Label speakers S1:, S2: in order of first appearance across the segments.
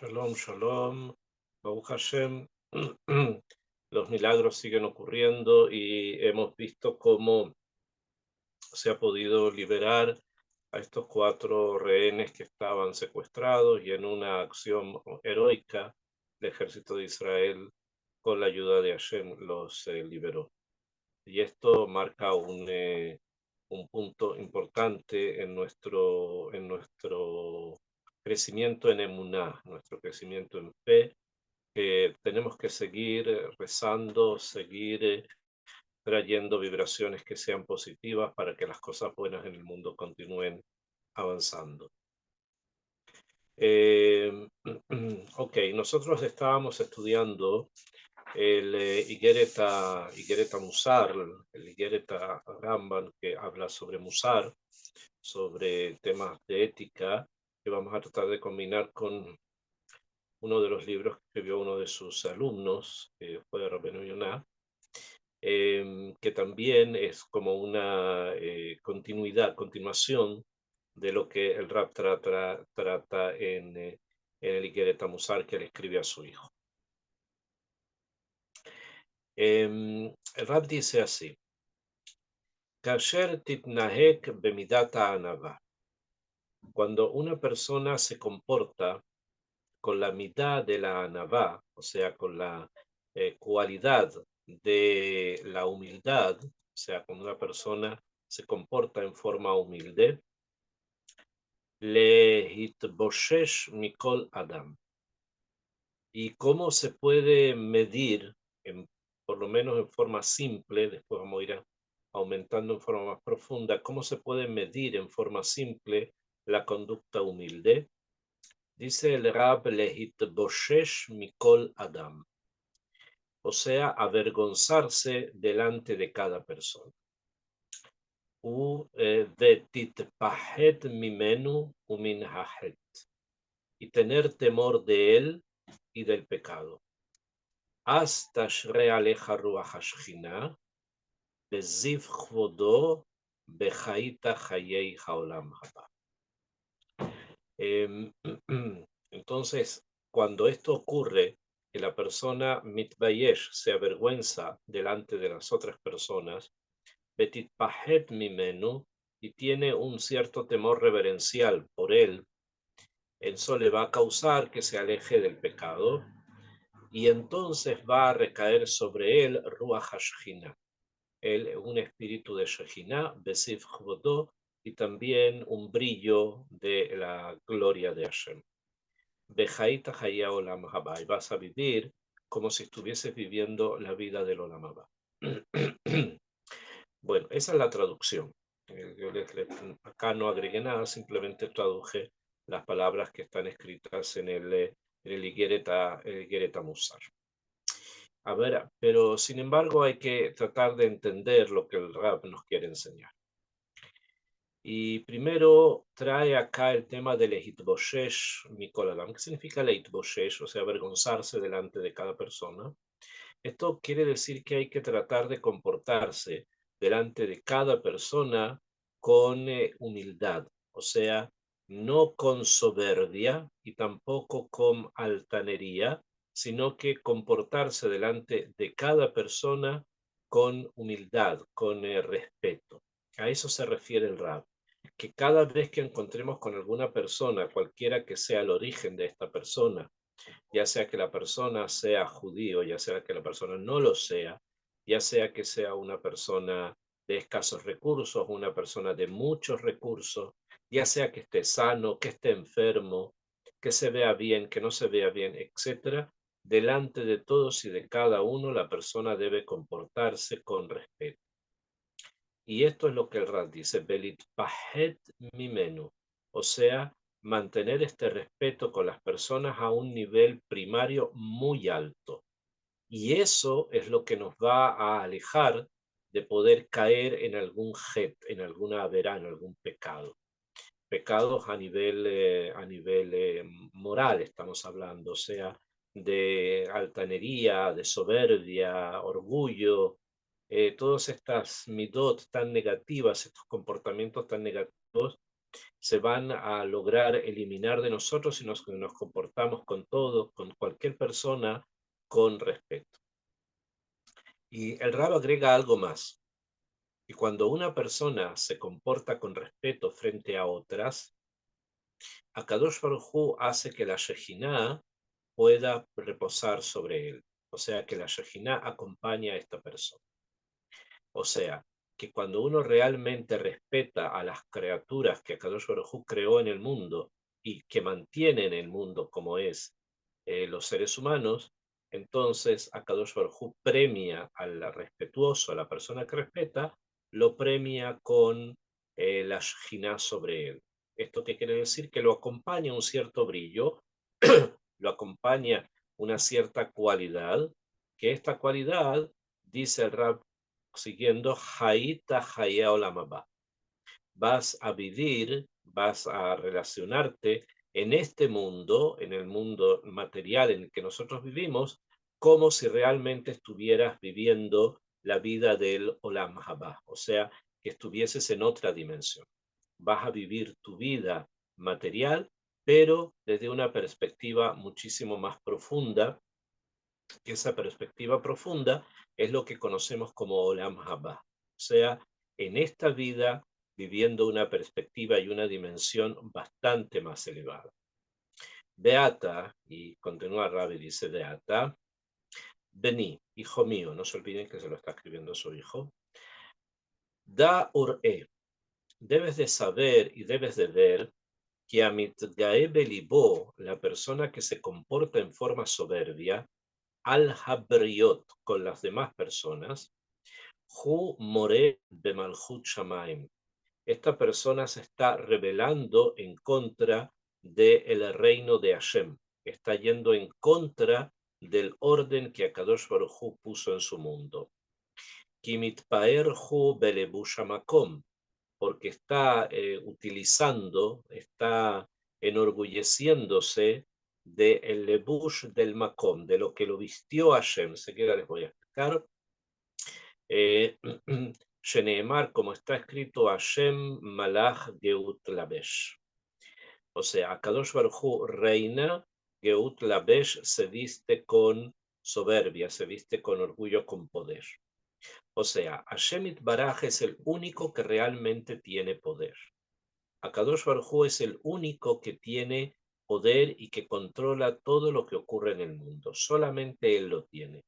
S1: Shalom, shalom. Baruch Hashem. Los milagros siguen ocurriendo y hemos visto cómo se ha podido liberar a estos 4 rehenes que estaban secuestrados y en una acción heroica el ejército de Israel con la ayuda de Hashem los liberó. Y esto marca un punto importante en nuestro crecimiento en emuná, nuestro crecimiento en fe, que tenemos que seguir rezando, seguir trayendo vibraciones que sean positivas para que las cosas buenas en el mundo continúen avanzando. Ok, nosotros estábamos estudiando el Igeret Musar, el Igeret Ramban, que habla sobre Musar, sobre temas de ética, que vamos a tratar de combinar con uno de los libros que escribió uno de sus alumnos, que fue Rabbeinu Yonah, que también es como una continuación de lo que el Rab trata en el Igeret Musar que le escribe a su hijo. El Rab dice así: Kasher titnahek bemidata anava. Cuando una persona se comporta con la mitad de la anavá, o sea, con la cualidad de la humildad, o sea, cuando una persona se comporta en forma humilde, le hitboshesh mikol adam. ¿Y cómo se puede medir, por lo menos en forma simple, después vamos a ir aumentando en forma más profunda, cómo se puede medir en forma simple la conducta humilde? Dice el Rab, lehitboshesh mikol adam, o sea, avergonzarse delante de cada persona. Vetitpahet mimenu umin hahet, y tener temor de él y del pecado. Hasta tashre aleja ruach hashchina, beziv chvodo, bechaita chayei haolam haba. Entonces, cuando esto ocurre, que la persona mitbayesh se avergüenza delante de las otras personas, betitpahet mimenu, y tiene un cierto temor reverencial por él, eso le va a causar que se aleje del pecado, y entonces va a recaer sobre él Ruach HaShechina, un espíritu de Shechina, Besiv Chvodo, y también un brillo de la gloria de Hashem. Bejaita Haya Olam Haba, y vas a vivir como si estuvieses viviendo la vida del Olam Haba. Bueno, esa es la traducción. Acá no agregué nada, simplemente traduje las palabras que están escritas en el Igeret Musar. A ver, pero sin embargo hay que tratar de entender lo que el Rab nos quiere enseñar. Y primero trae acá el tema del Leitboshesh Mikol Adam. ¿Qué significa Leitboshesh? O sea, avergonzarse delante de cada persona. Esto quiere decir que hay que tratar de comportarse delante de cada persona con humildad, o sea, no con soberbia y tampoco con altanería, sino que comportarse delante de cada persona con humildad, con respeto. A eso se refiere el Rab, que cada vez que encontremos con alguna persona, cualquiera que sea el origen de esta persona, ya sea que la persona sea judío, ya sea que la persona no lo sea, ya sea que sea una persona de escasos recursos, una persona de muchos recursos, ya sea que esté sano, que esté enfermo, que se vea bien, que no se vea bien, etcétera, delante de todos y de cada uno la persona debe comportarse con respeto. Y esto es lo que el Rad dice, Belit Pahet Mimenu, o sea, mantener este respeto con las personas a un nivel primario muy alto. Y eso es lo que nos va a alejar de poder caer en algún en alguna averá, en algún pecado. Pecados a nivel moral estamos hablando, o sea, de altanería, de soberbia, orgullo, todas estas midot tan negativas, estos comportamientos tan negativos se van a lograr eliminar de nosotros si nos comportamos con todo, con cualquier persona, con respeto. Y el Rab agrega algo más, y cuando una persona se comporta con respeto frente a otras, Akadosh Baruj Hu hace que la Shejinah pueda reposar sobre él. O sea, que la Shejinah acompaña a esta persona. O sea, que cuando uno realmente respeta a las criaturas que Akadosh Baruj Hu creó en el mundo y que mantienen el mundo como es los seres humanos, entonces Akadosh Baruj Hu premia al respetuoso, a la persona que respeta, lo premia con la Shejinah sobre él. ¿Esto qué quiere decir? Que lo acompaña un cierto brillo, lo acompaña una cierta cualidad, que esta cualidad, dice el Rab siguiendo, Haita Haya Olamaba. Vas a vivir, vas a relacionarte en este mundo, en el mundo material en el que nosotros vivimos, como si realmente estuvieras viviendo la vida del Olam Haba, o sea, que estuvieses en otra dimensión. Vas a vivir tu vida material, pero desde una perspectiva muchísimo más profunda, que esa perspectiva profunda es lo que conocemos como Olam Haba, o sea, en esta vida viviendo una perspectiva y una dimensión bastante más elevada. Beata, y continúa Rabbi, dice Beata, Bení, hijo mío, no se olviden que se lo está escribiendo su hijo, Da Ur'e, debes de saber y debes de ver que Amitgae Belibó, la persona que se comporta en forma soberbia, al-Habriot con las demás personas, Hu More de Malchut Shamaim. Esta persona se está rebelando en contra del reino de Hashem, está yendo en contra del orden que Akadosh Baruj Hu puso en su mundo. Kimitpaer Hu Belebushamakom, porque está utilizando, está enorgulleciéndose del lebush del makom, de lo que lo vistió Hashem. Enseguida les voy a explicar. Sheneemar, como está escrito, Hashem Malach Geut Labesh. O sea, Akadosh Baruj Hu reina, Geut Labesh se viste con soberbia, se viste con orgullo, con poder. O sea, Hashem Itbaraj es el único que realmente tiene poder. Akadosh Baruj Hu es el único que tiene poder y que controla todo lo que ocurre en el mundo. Solamente Él lo tiene.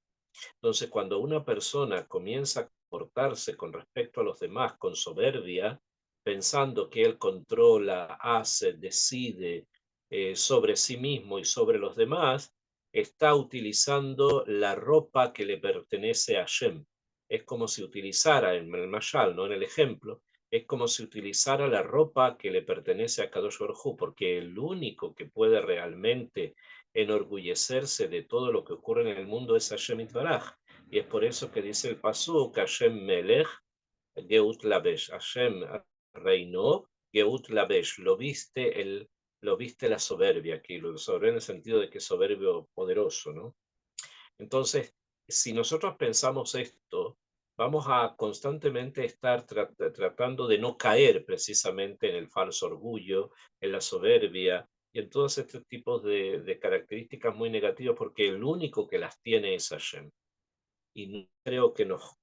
S1: Entonces, cuando una persona comienza a comportarse con respecto a los demás con soberbia, pensando que él controla, hace, decide sobre sí mismo y sobre los demás, está utilizando la ropa que le pertenece a Hashem. Es como si utilizara, en el mashal, no en el ejemplo, es como si utilizara la ropa que le pertenece a Kadosh Baruj Hu, porque el único que puede realmente enorgullecerse de todo lo que ocurre en el mundo es Hashem Itbaraj. Y es por eso que dice el pasuk, Hashem Melech, Geut Labesh. Hashem reinó, Geut Labesh. Lo viste la soberbia aquí, lo soberbio en el sentido de que es soberbio poderoso, ¿no? Entonces, si nosotros pensamos esto, vamos a constantemente estar tratando de no caer precisamente en el falso orgullo, en la soberbia y en todos estos tipos de características muy negativas, porque el único que las tiene es Hashem. Y no creo que nos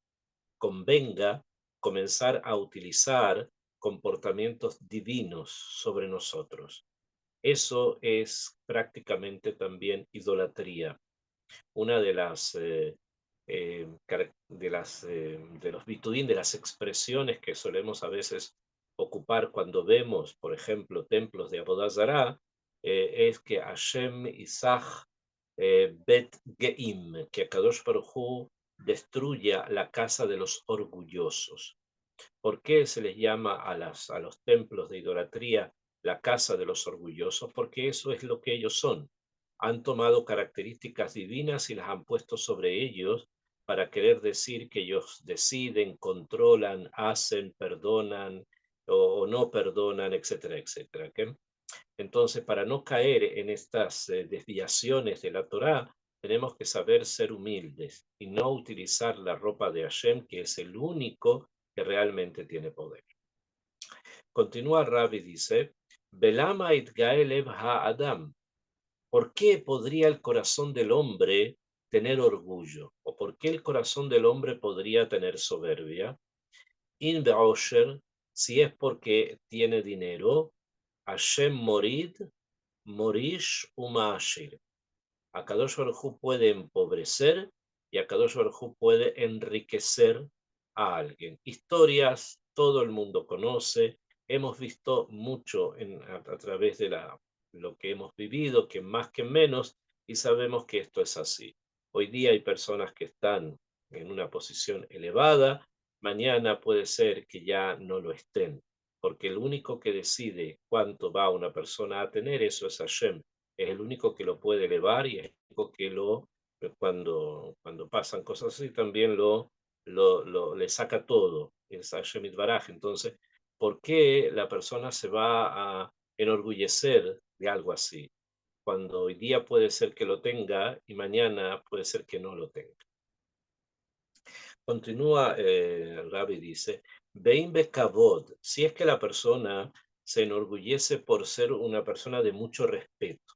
S1: convenga comenzar a utilizar comportamientos divinos sobre nosotros. Eso es prácticamente también idolatría. Una de las de los bitudín, de las expresiones que solemos a veces ocupar cuando vemos, por ejemplo, templos de Avodah Zará, es que Hashem Isach Bet Geim, que Kadosh Baruj Hu destruya la casa de los orgullosos. ¿Por qué se les llama a los templos de idolatría la casa de los orgullosos? Porque eso es lo que ellos son. Han tomado características divinas y las han puesto sobre ellos para querer decir que ellos deciden, controlan, hacen, perdonan o no perdonan, etcétera, etcétera. ¿Okay? Entonces, para no caer en estas desviaciones de la Torá, tenemos que saber ser humildes y no utilizar la ropa de Hashem, que es el único que realmente tiene poder. Continúa Rabbi, dice, Belama itgae lev ha'adam. ¿Por qué podría el corazón del hombre tener orgullo? ¿O por qué el corazón del hombre podría tener soberbia? In be'osher, si es porque tiene dinero, Hashem morid, morish umashir. Akadosh Baruj Hu puede empobrecer y Akadosh Baruj Hu puede enriquecer a alguien. Historias, todo el mundo conoce, hemos visto mucho a través de lo que hemos vivido, que más que menos, y sabemos que esto es así. Hoy día hay personas que están en una posición elevada, mañana puede ser que ya no lo estén, porque el único que decide cuánto va una persona a tener, eso es Hashem. Es el único que lo puede elevar y es el único que cuando pasan cosas así, también le saca todo. Es Hashem Baraj. Entonces, ¿por qué la persona se va a enorgullecer de algo así? Cuando hoy día puede ser que lo tenga y mañana puede ser que no lo tenga. Continúa, Rabbi dice, Bein Kavod, si es que la persona se enorgullece por ser una persona de mucho respeto,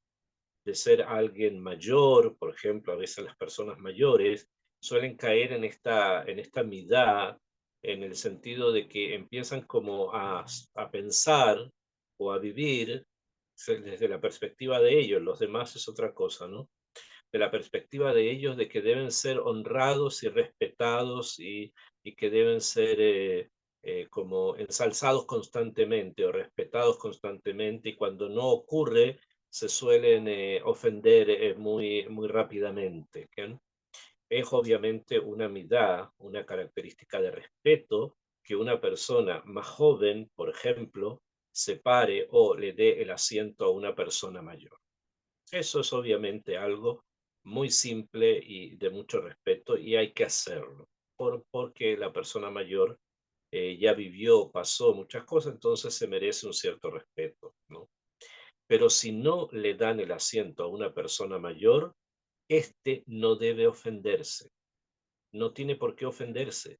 S1: de ser alguien mayor, por ejemplo, a veces las personas mayores suelen caer en esta midá, en el sentido de que empiezan como a pensar o a vivir desde la perspectiva de ellos, los demás es otra cosa, ¿no? De la perspectiva de ellos de que deben ser honrados y respetados y que deben ser como ensalzados constantemente o respetados constantemente y cuando no ocurre se suelen ofender muy rápidamente. ¿Bien? Es obviamente una midá, una característica de respeto que una persona más joven, por ejemplo, se pare o le dé el asiento a una persona mayor. Eso es obviamente algo muy simple y de mucho respeto y hay que hacerlo, porque la persona mayor ya vivió, pasó muchas cosas, entonces se merece un cierto respeto, ¿no? Pero si no le dan el asiento a una persona mayor, este no debe ofenderse, no tiene por qué ofenderse.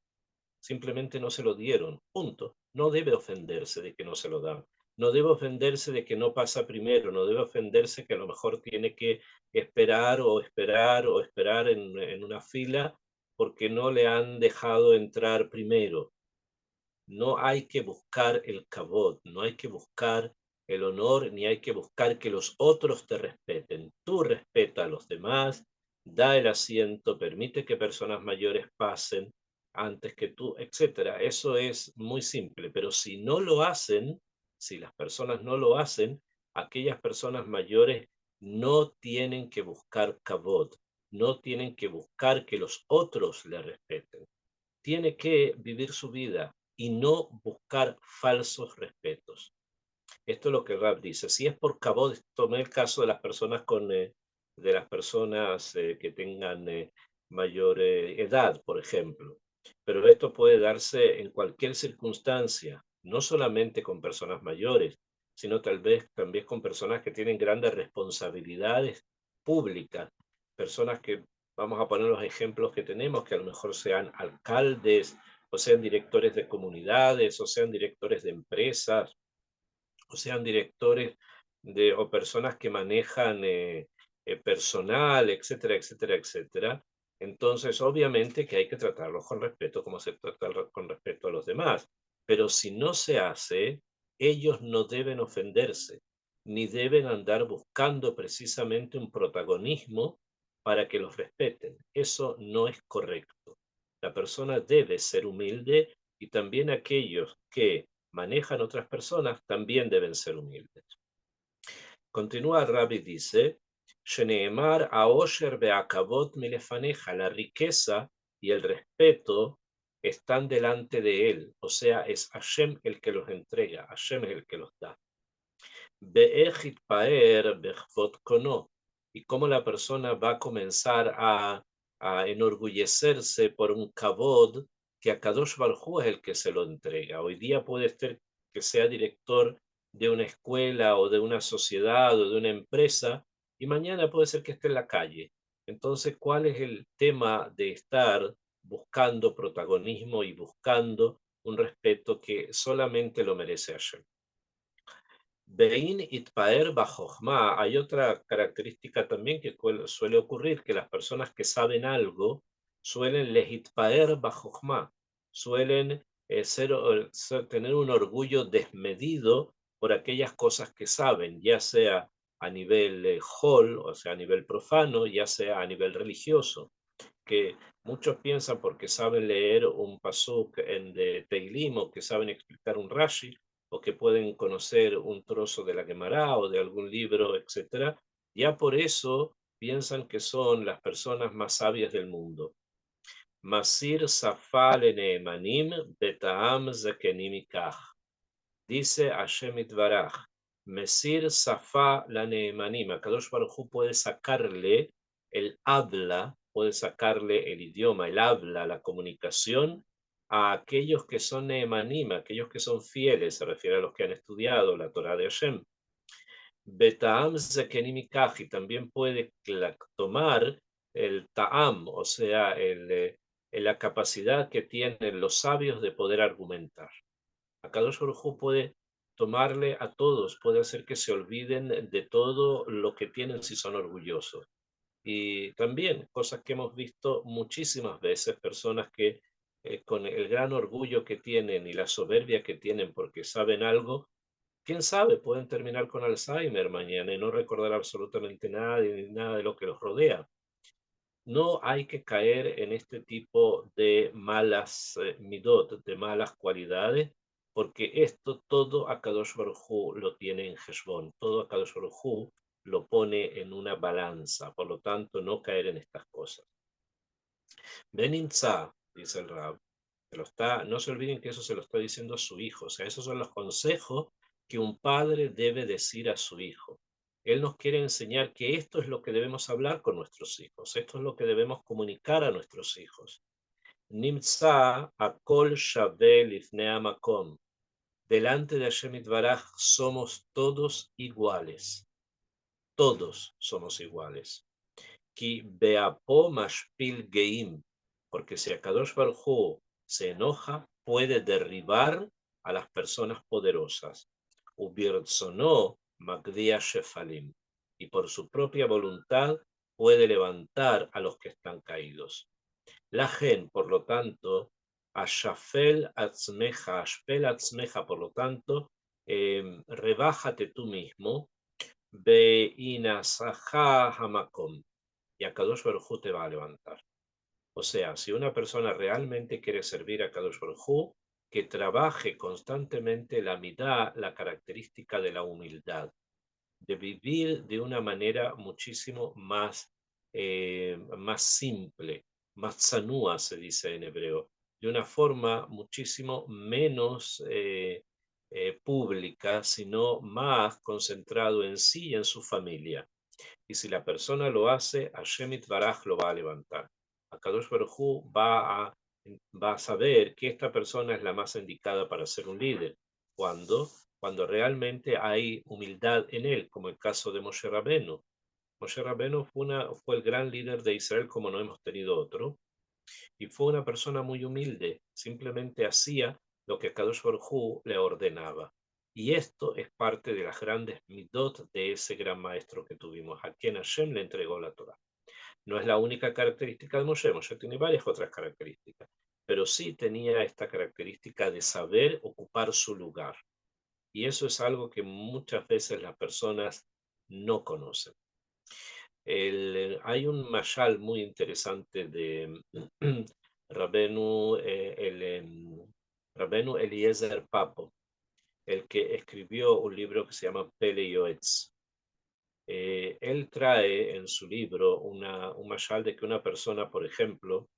S1: Simplemente no se lo dieron, punto. No debe ofenderse de que no se lo dan. No debe ofenderse de que no pasa primero, no debe ofenderse que a lo mejor tiene que esperar en una fila porque no le han dejado entrar primero. No hay que buscar el kavod, no hay que buscar el honor, ni hay que buscar que los otros te respeten. Tú respeta a los demás, da el asiento, permite que personas mayores pasen antes que tú, etcétera. Eso es muy simple, pero si no lo hacen, si las personas no lo hacen, aquellas personas mayores no tienen que buscar kavod, no tienen que buscar que los otros le respeten. Tiene que vivir su vida y no buscar falsos respetos. Esto es lo que Rab dice. Si es por Kabod, tomé el caso de las personas que tengan mayor edad, por ejemplo. Pero esto puede darse en cualquier circunstancia, no solamente con personas mayores, sino tal vez también con personas que tienen grandes responsabilidades públicas, personas que, vamos a poner los ejemplos que tenemos, que a lo mejor sean alcaldes, o sean directores de comunidades, o sean directores de empresas, o sean directores o personas que manejan personal, etcétera, etcétera, etcétera. Entonces, obviamente que hay que tratarlos con respeto como se trata con respeto a los demás. Pero si no se hace, ellos no deben ofenderse, ni deben andar buscando precisamente un protagonismo para que los respeten. Eso no es correcto. La persona debe ser humilde y también aquellos que manejan otras personas también deben ser humildes. Continúa Rabbi dice, Sheneemar aosher beakavot milefaneja, la riqueza y el respeto están delante de él, o sea, es Hashem el que los entrega, Hashem es el que los da. Be'echit paer bechvot kono, y cómo la persona va a comenzar a enorgullecerse por un kavod que a Kadosh Baruj Hu es el que se lo entrega. Hoy día puede ser que sea director de una escuela o de una sociedad o de una empresa y mañana puede ser que esté en la calle. Entonces, ¿cuál es el tema de estar buscando protagonismo y buscando un respeto que solamente lo merece Hashem. Bein itpaer bajochma, hay otra característica también que suele ocurrir, que las personas que saben algo suelen lehitpaer bajochma, suelen tener un orgullo desmedido por aquellas cosas que saben, ya sea a nivel hol, o sea, a nivel profano, ya sea a nivel religioso, que muchos piensan porque saben leer un pasuk en de Teilim o que saben explicar un Rashi o que pueden conocer un trozo de la Gemara o de algún libro, etcétera, ya por eso piensan que son las personas más sabias del mundo. Masir Safa Leneemanim Betaam Zekenim Ikach. Dice Hashem Itbaraj, Mesir Safa la Neemanim. Kadosh Baruj Hu puede sacarle el habla, puede sacarle el idioma, el habla, la comunicación a aquellos que son Neemanim, aquellos que son fieles, se refiere a los que han estudiado la Torah de Hashem. Betaam Zekenim Ikach, y también puede tomar el Ta'am, o sea, la capacidad que tienen los sabios de poder argumentar. Akadosh Baruj Hu puede tomarle a todos, puede hacer que se olviden de todo lo que tienen si son orgullosos. Y también cosas que hemos visto muchísimas veces, personas que con el gran orgullo que tienen y la soberbia que tienen porque saben algo, quién sabe, pueden terminar con Alzheimer mañana y no recordar absolutamente nada ni nada de lo que los rodea. No hay que caer en este tipo de malas midot, de malas cualidades, porque esto todo Akadosh Baruj Hu lo tiene en Heshbon, todo Akadosh Baruj Hu lo pone en una balanza, por lo tanto no caer en estas cosas. Benimtza, dice el Rab, no se olviden que eso se lo está diciendo a su hijo, o sea, esos son los consejos que un padre debe decir a su hijo. Él nos quiere enseñar que esto es lo que debemos hablar con nuestros hijos, esto es lo que debemos comunicar a nuestros hijos. Nimtza akol shaveh lifnei hamakom. Delante de Hashem Itbaraj somos todos iguales. Todos somos iguales. Ki beapo mashpil geim. Porque si Akadosh Baruj Hu se enoja, puede derribar a las personas poderosas. Ubirtzono magdia shefalim. Y por su propia voluntad puede levantar a los que están caídos. La gen, por lo tanto, ashafel atzmeja, ashpel atzmeja, por lo tanto, rebájate tú mismo, beinasaja hamakom, y Akadosh Baruj Hu te va a levantar. O sea, si una persona realmente quiere servir a Kadosh Baruj Hu, que trabaje constantemente la midá, la característica de la humildad, de vivir de una manera muchísimo más simple, más tzanúa se dice en hebreo, de una forma muchísimo menos pública, sino más concentrado en sí y en su familia. Y si la persona lo hace, Hashem Itbaraj lo va a levantar. Akadosh Baruj Hu va a saber que esta persona es la más indicada para ser un líder. Cuando realmente hay humildad en él, como el caso de Moshe Rabenu. Moshe Rabenu fue el gran líder de Israel como no hemos tenido otro, y fue una persona muy humilde, simplemente hacía lo que Kadosh Baruj Hu le ordenaba. Y esto es parte de las grandes midot de ese gran maestro que tuvimos, a quien Hashem le entregó la Torah. No es la única característica de Moshe, Moshe tiene varias otras características, pero sí tenía esta característica de saber ocupar su lugar. Y eso es algo que muchas veces las personas no conocen. Hay un mashal muy interesante de Rabenu, Rabenu Eliezer Papo, el que escribió un libro que se llama Pele Yoetz. Él trae en su libro un mashal de que una persona, por ejemplo,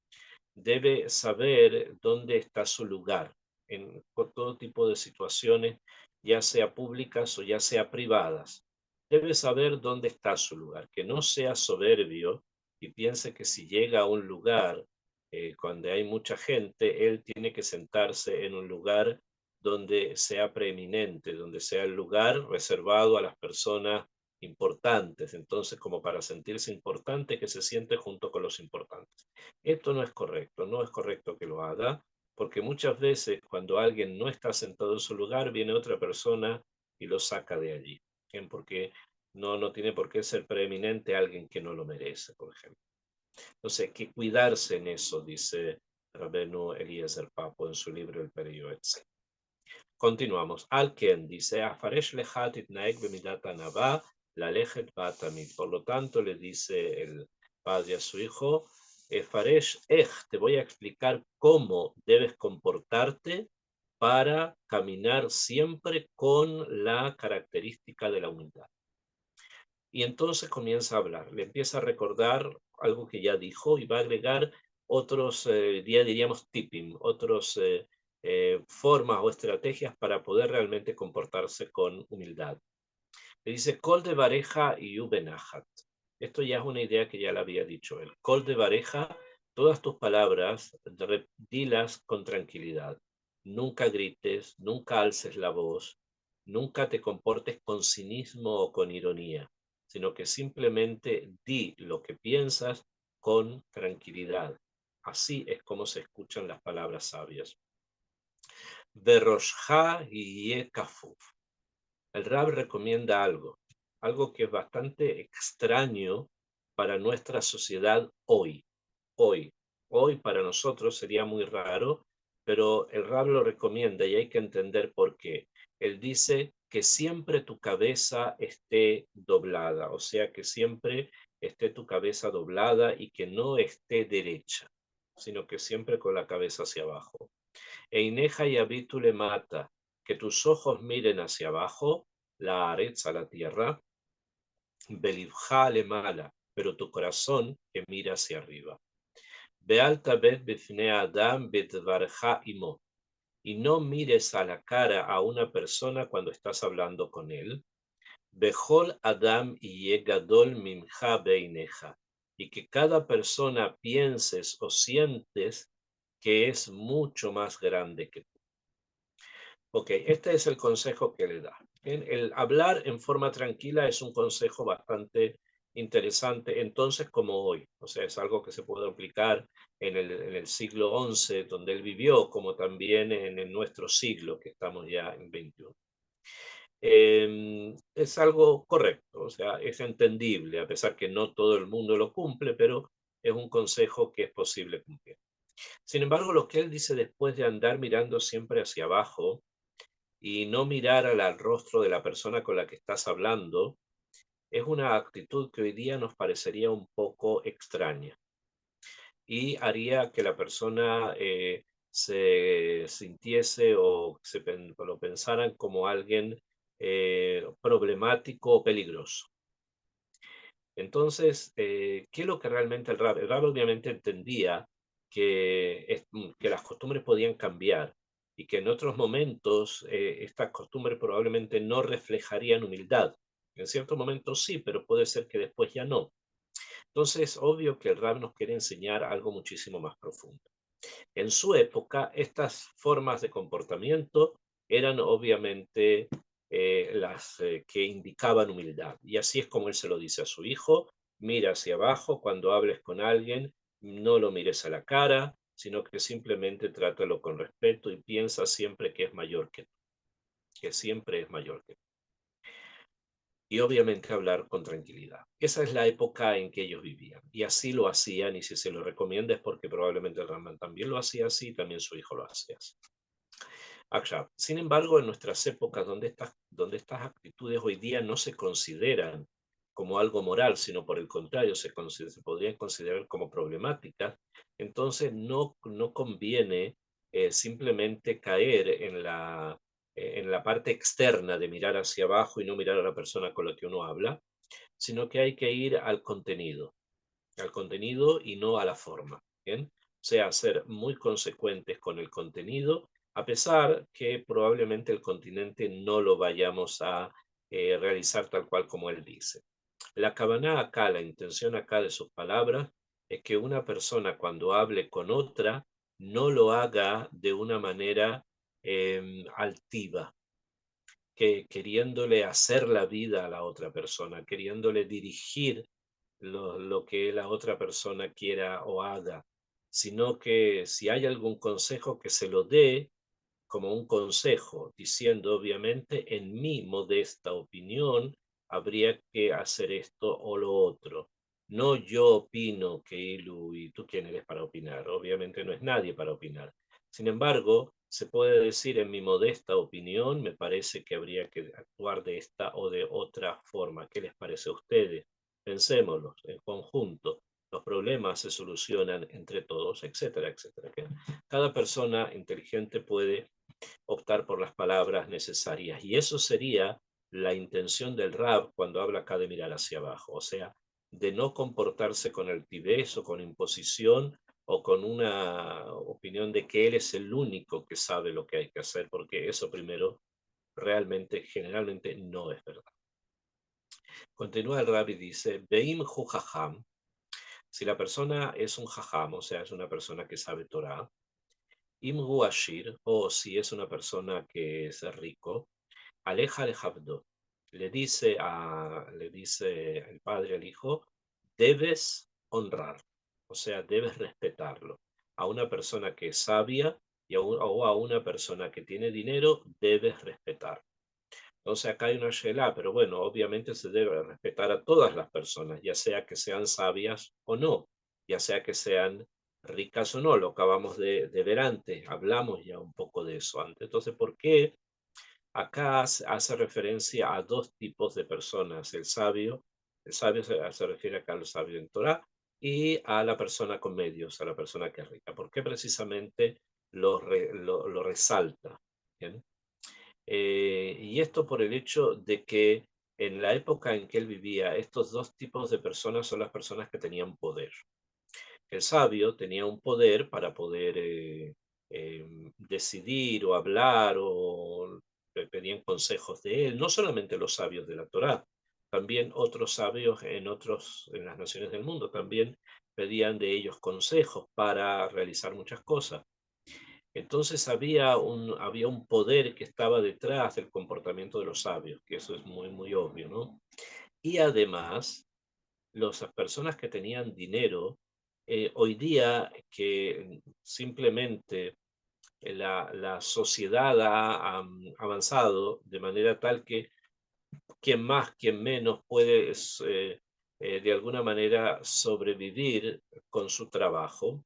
S1: debe saber dónde está su lugar en todo tipo de situaciones, ya sea públicas o ya sea privadas. Debe saber dónde está su lugar, que no sea soberbio y piense que si llega a un lugar cuando hay mucha gente, él tiene que sentarse en un lugar donde sea preeminente, donde sea el lugar reservado a las personas importantes. Entonces, como para sentirse importante, que se siente junto con los importantes. Esto no es correcto, no es correcto que lo haga, porque muchas veces cuando alguien no está sentado en su lugar, viene otra persona y lo saca de allí. ¿Bien? Porque no tiene por qué ser preeminente alguien que no lo merece, por ejemplo. Entonces, hay que cuidarse en eso, dice Rabenu Eliezer Papo en su libro El Perioetze. Continuamos. Alken dice, Afaresh lechat itnaek bemidat anava, lalejet batamid. Por lo tanto, le dice el padre a su hijo, Faresh te voy a explicar cómo debes comportarte para caminar siempre con la característica de la humildad. Y entonces comienza a hablar, le empieza a recordar algo que ya dijo y va a agregar otros, ya diríamos tipping, otros formas o estrategias para poder realmente comportarse con humildad. Le dice, Kol de Bareja y Ubenachat. Esto ya es una idea que ya le había dicho él. Kol de Bareja, todas tus palabras, dilas con tranquilidad. Nunca grites, nunca alces la voz, nunca te comportes con cinismo o con ironía, sino que simplemente di lo que piensas con tranquilidad. Así es como se escuchan las palabras sabias. Veroshja y kafuf. El Rab recomienda algo que es bastante extraño para nuestra sociedad hoy. Hoy para nosotros sería muy raro, pero el Rab lo recomienda y hay que entender por qué. Él dice que siempre tu cabeza esté doblada, o sea, que siempre esté tu cabeza doblada y que no esté derecha, sino que siempre con la cabeza hacia abajo. Eineja y Abitu le mata, que tus ojos miren hacia abajo, la aretz a la tierra, belivja le mala, pero tu corazón que mira hacia arriba. Bealta bet bifne Adam betvarja imo, y no mires a la cara a una persona cuando estás hablando con él. Bejol Adam y Gadol mimja beineja, y que cada persona pienses o sientes que es mucho más grande que tú. Ok, este es el consejo que le da. Bien, el hablar en forma tranquila es un consejo bastante interesante, entonces como hoy. O sea, es algo que se puede aplicar en el siglo XI, donde él vivió, como también en nuestro siglo, que estamos ya en 21. Es algo correcto, o sea, es entendible, a pesar que no todo el mundo lo cumple, pero es un consejo que es posible cumplir. Sin embargo, lo que él dice después de andar mirando siempre hacia abajo, y no mirar al rostro de la persona con la que estás hablando, es una actitud que hoy día nos parecería un poco extraña y haría que la persona se sintiese o lo pensaran como alguien problemático o peligroso. Entonces, ¿qué es lo que realmente el Rab? El Rab obviamente entendía que las costumbres podían cambiar y que en otros momentos estas costumbres probablemente no reflejarían humildad. En ciertos momentos sí, pero puede ser que después ya no. Entonces, obvio que el Rab nos quiere enseñar algo muchísimo más profundo. En su época, estas formas de comportamiento eran obviamente las que indicaban humildad. Y así es como él se lo dice a su hijo, mira hacia abajo cuando hables con alguien, no lo mires a la cara, sino que simplemente trátalo con respeto y piensa siempre que es mayor que tú, que siempre es mayor que tú. Y obviamente hablar con tranquilidad. Esa es la época en que ellos vivían. Y así lo hacían, y si se lo recomienda es porque probablemente el Ramán también lo hacía así, y también su hijo lo hacía así. Sin embargo, en nuestras épocas donde estas actitudes hoy día no se consideran como algo moral, sino por el contrario, se podrían considerar como problemáticas, entonces no conviene simplemente caer en la parte externa de mirar hacia abajo y no mirar a la persona con la que uno habla, sino que hay que ir al contenido y no a la forma. ¿Bien? O sea, ser muy consecuentes con el contenido, a pesar que probablemente el continente no lo vayamos a realizar tal cual como él dice. La cabana acá, la intención acá de sus palabras, es que una persona cuando hable con otra no lo haga de una manera altiva, que queriéndole hacer la vida a la otra persona, queriéndole dirigir lo que la otra persona quiera o haga, sino que si hay algún consejo que se lo dé como un consejo, diciendo obviamente, en mi modesta opinión, habría que hacer esto o lo otro. No yo opino que Ilu, y tú quién eres para opinar, obviamente no es nadie para opinar. Sin embargo, se puede decir, en mi modesta opinión, me parece que habría que actuar de esta o de otra forma. ¿Qué les parece a ustedes? Pensémoslo en conjunto. Los problemas se solucionan entre todos, etcétera, etcétera. Cada persona inteligente puede optar por las palabras necesarias. Y eso sería la intención del Rab cuando habla acá de mirar hacia abajo, o sea, de no comportarse con altivez o con imposición o con una opinión de que él es el único que sabe lo que hay que hacer, porque eso primero realmente, generalmente no es verdad. Continúa el Rab y dice, Beim hu jajam, si la persona es un jajam, o sea, es una persona que sabe Torah, im hu ashir, o si es una persona que es rico, aleja de Habdo. Le dice el padre al hijo, debes honrar, o sea, debes respetarlo. A una persona que es sabia o a una persona que tiene dinero, debes respetar. Entonces acá hay una shelah, pero bueno, obviamente se debe respetar a todas las personas, ya sea que sean sabias o no, ya sea que sean ricas o no, lo acabamos de ver antes, hablamos ya un poco de eso antes. Entonces, ¿por qué acá hace referencia a dos tipos de personas? El sabio se refiere acá al sabio en Torah, y a la persona con medios, a la persona que es rica. ¿Por qué precisamente lo resalta? ¿Bien? Y esto por el hecho de que en la época en que él vivía, estos dos tipos de personas son las personas que tenían poder. El sabio tenía un poder para poder decidir o hablar, o pedían consejos de él, no solamente los sabios de la Torá, también otros sabios en las naciones del mundo también pedían de ellos consejos para realizar muchas cosas. Entonces había un poder que estaba detrás del comportamiento de los sabios, que eso es muy, muy obvio, ¿no? Y además, las personas que tenían dinero, hoy día que simplemente la sociedad ha avanzado de manera tal que quien más, quien menos puede de alguna manera sobrevivir con su trabajo.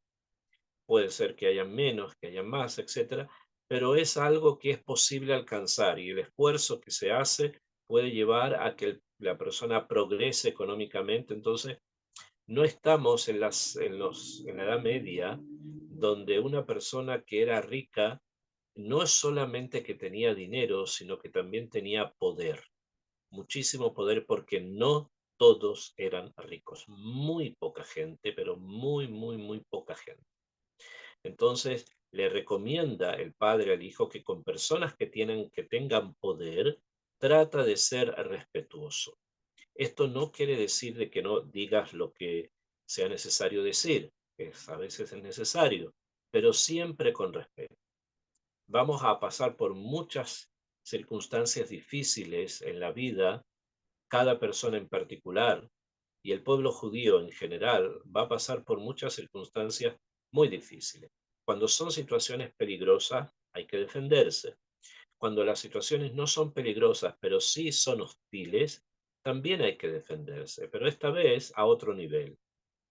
S1: Puede ser que haya menos, que haya más, etcétera, pero es algo que es posible alcanzar, y el esfuerzo que se hace puede llevar a que la persona progrese económicamente. Entonces, no estamos en la Edad Media, donde una persona que era rica no es solamente que tenía dinero, sino que también tenía poder, muchísimo poder, porque no todos eran ricos. Muy poca gente, pero muy, muy, muy poca gente. Entonces, le recomienda el padre al hijo que con personas que tengan poder, trata de ser respetuoso. Esto no quiere decir de que no digas lo que sea necesario decir, a veces es necesario, pero siempre con respeto. Vamos a pasar por muchas circunstancias difíciles en la vida, cada persona en particular, y el pueblo judío en general va a pasar por muchas circunstancias muy difíciles. Cuando son situaciones peligrosas, hay que defenderse. Cuando las situaciones no son peligrosas, pero sí son hostiles, también hay que defenderse, pero esta vez a otro nivel.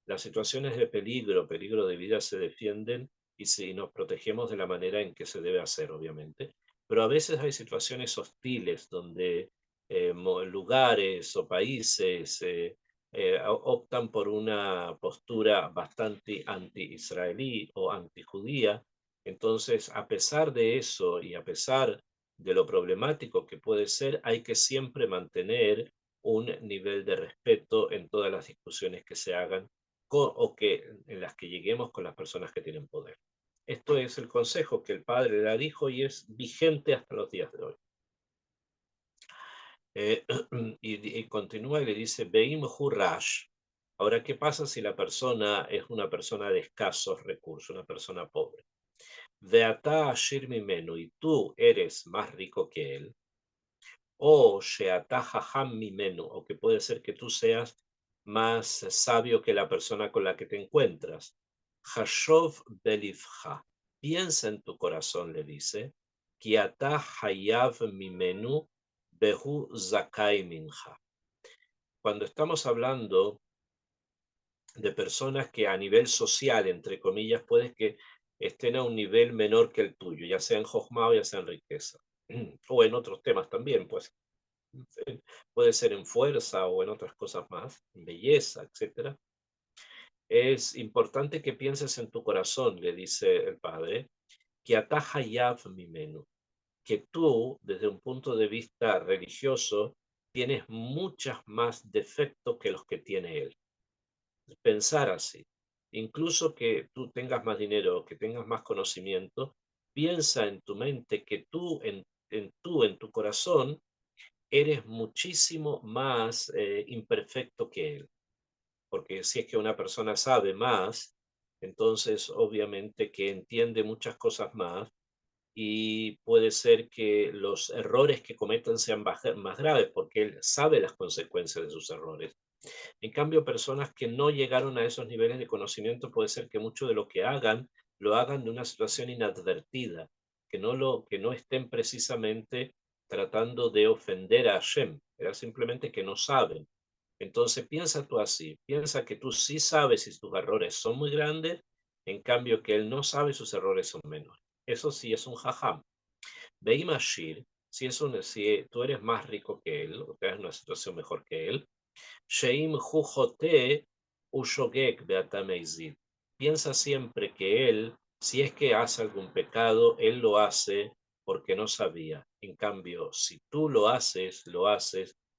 S1: Las situaciones de peligro, peligro de vida, se defienden y si nos protegemos de la manera en que se debe hacer, obviamente. Pero a veces hay situaciones hostiles donde lugares o países optan por una postura bastante anti-israelí o anti-judía. Entonces, a pesar de eso y a pesar de lo problemático que puede ser, hay que siempre mantener un nivel de respeto en todas las discusiones que se hagan en las que lleguemos con las personas que tienen poder. Esto es el consejo que el padre le da al hijo y es vigente hasta los días de hoy. Eh, y continúa y le dice, Beim hurash. Ahora, ¿qué pasa si la persona es una persona de escasos recursos, una persona pobre? Veata ashir mimenu, y tú eres más rico que él. O sheata jajam mimenu, o que puede ser que tú seas más sabio que la persona con la que te encuentras. Hashov belivcha, piensa en tu corazón, le dice, ki ata hayav mimenu behu zakai mincha. Cuando estamos hablando de personas que a nivel social, entre comillas, puedes que estén a un nivel menor que el tuyo, ya sea en Jochma o ya sea en riqueza, o en otros temas también, pues puede ser en fuerza o en otras cosas más, en belleza, etcétera. Es importante que pienses en tu corazón, le dice el padre, que ataja yav mimenu, que tú, desde un punto de vista religioso, tienes muchas más defectos que los que tiene él. Pensar así. Incluso que tú tengas más dinero, que tengas más conocimiento, piensa en tu mente que tú, en tu corazón, eres muchísimo más imperfecto que él. Porque si es que una persona sabe más, entonces obviamente que entiende muchas cosas más y puede ser que los errores que cometan sean más graves porque él sabe las consecuencias de sus errores. En cambio, personas que no llegaron a esos niveles de conocimiento, puede ser que mucho de lo que hagan, lo hagan de una situación inadvertida, que no estén precisamente tratando de ofender a Hashem, era simplemente que no saben. Entonces piensa tú así, piensa que tú sí sabes si tus errores son muy grandes, en cambio que él no sabe sus errores son menores. Eso sí es un jajam. Beim Ashir, si tú eres más rico que él, o te en una situación mejor que él, Sheim Jujote Ushogek Beatameizid. Piensa siempre que él, si es que hace algún pecado, él lo hace porque no sabía. En cambio, si tú lo haces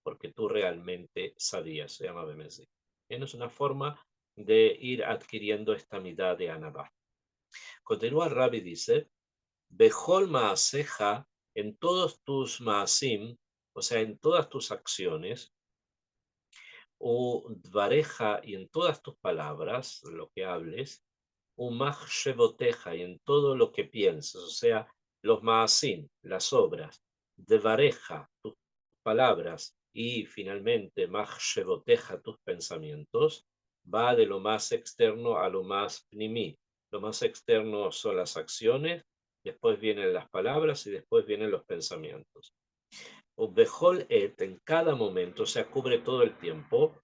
S1: porque tú realmente sabías. Se llama Bemezid. Es una forma de ir adquiriendo esta mitad de Anabá. Continúa el Rabbi, dice, Bejol Maaseja, en todos tus Maasim, o sea, en todas tus acciones, o dvareja, y en todas tus palabras, lo que hables, umach shevoteja, y en todo lo que pienses, o sea, los maasim, las obras, dvareja, tus palabras, y finalmente mach shevoteja, tus pensamientos, va de lo más externo a lo más pnimi. Lo más externo son las acciones, después vienen las palabras y después vienen los pensamientos. O bejol et, en cada momento, o sea, cubre todo el tiempo,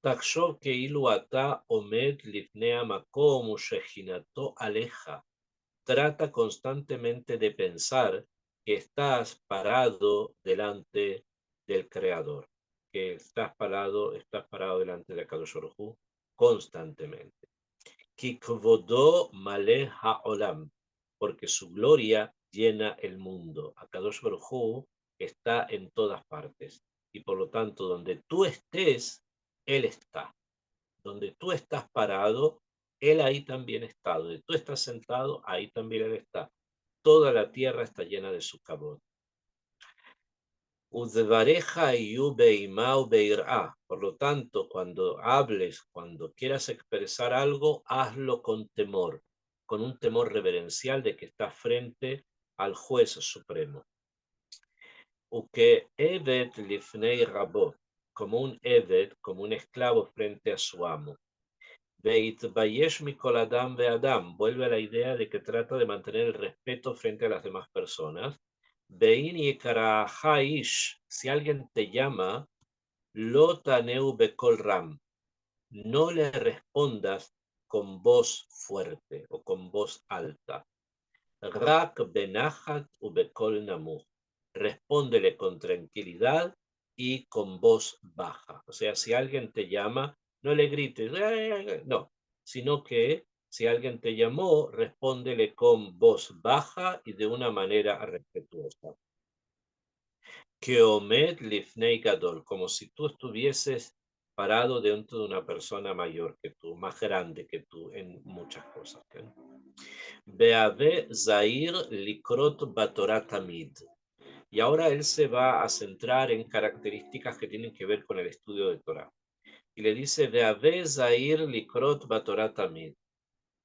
S1: תחשוב כאילו אתה עומד לפני המקום ושכינתו עליך. Trata constantemente de pensar que estás parado delante del Creador, que estás parado delante de Kadosh Baruj Hu constantemente. Ki kvodo maleh ha'olam, porque su gloria llena el mundo. Kadosh Baruj Hu está en todas partes y por lo tanto donde tú estés, Él está. Donde tú estás parado, Él ahí también está. Donde tú estás sentado, ahí también Él está. Toda la tierra está llena de su cabot. Por lo tanto, cuando hables, cuando quieras expresar algo, hazlo con temor, con un temor reverencial de que estás frente al juez supremo. Uke Eved lifnei Rabot, como un Eved, como un esclavo frente a su amo. Veitbayesh mikol adam ve'adam, vuelve a la idea de que trata de mantener el respeto frente a las demás personas. Vein yekara haish, si alguien te llama, lo taneu bekol ram, no le respondas con voz fuerte o con voz alta. Rak benachat u bekol namuch, respóndele con tranquilidad y con voz baja. O sea, si alguien te llama, no le grites, no, sino que si alguien te llamó, respóndele con voz baja y de una manera respetuosa. Keomed lifnei gadol, como si tú estuvieses parado dentro de una persona mayor que tú, más grande que tú en muchas cosas. Beave Zair likrot batorat tamid. Y ahora él se va a centrar en características que tienen que ver con el estudio de Torah. Y le dice, Beave Zair likrot batorat tamid.